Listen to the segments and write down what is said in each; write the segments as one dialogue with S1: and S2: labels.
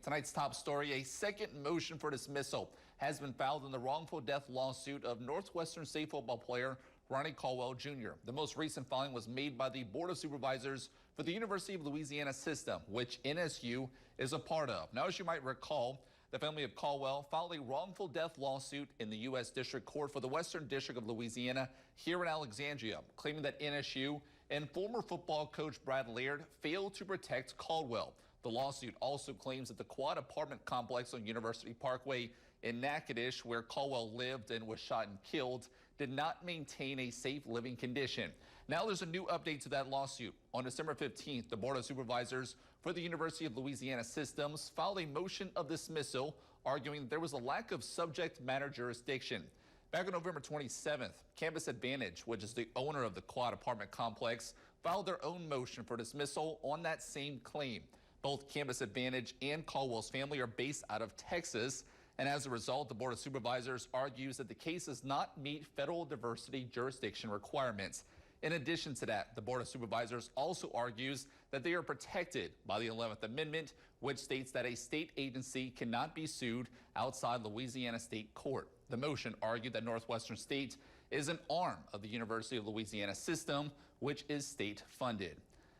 S1: Tonight's top story, a second motion for dismissal has been filed in the wrongful death lawsuit of Northwestern State football player Ronnie Caldwell Jr. The most recent filing was made by the Board of Supervisors for the University of Louisiana system, which NSU is a part of. Now, as you might recall, the family of Caldwell filed a wrongful death lawsuit in the U.S. District Court for the Western District of Louisiana here in Alexandria, claiming that NSU and former football coach Brad Laird failed to protect Caldwell. The lawsuit also claims that the quad apartment complex on University Parkway in Natchitoches, where Caldwell lived and was shot and killed, did not maintain a safe living condition. Now there's a new update to that lawsuit. On December 15th, the Board of Supervisors for the University of Louisiana Systems filed a motion of dismissal, arguing that there was a lack of subject matter jurisdiction. Back on November 27th, Campus Advantage, which is the owner of the quad apartment complex, filed their own motion for dismissal on that same claim. Both Campus Advantage and Caldwell's family are based out of Texas, and as a result, the Board of Supervisors argues that the case does not meet federal diversity jurisdiction requirements. In addition to that, the Board of Supervisors also argues that they are protected by the 11th Amendment, which states that a state agency cannot be sued outside Louisiana State Court. The motion argued that Northwestern State is an arm of the University of Louisiana system, which is state funded.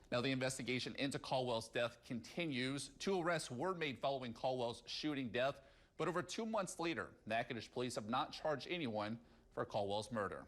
S1: Now, the investigation into Caldwell's death continues. 2 arrests were made following Caldwell's shooting death, but over 2 months later, Natchitoches police have not charged anyone for Caldwell's murder.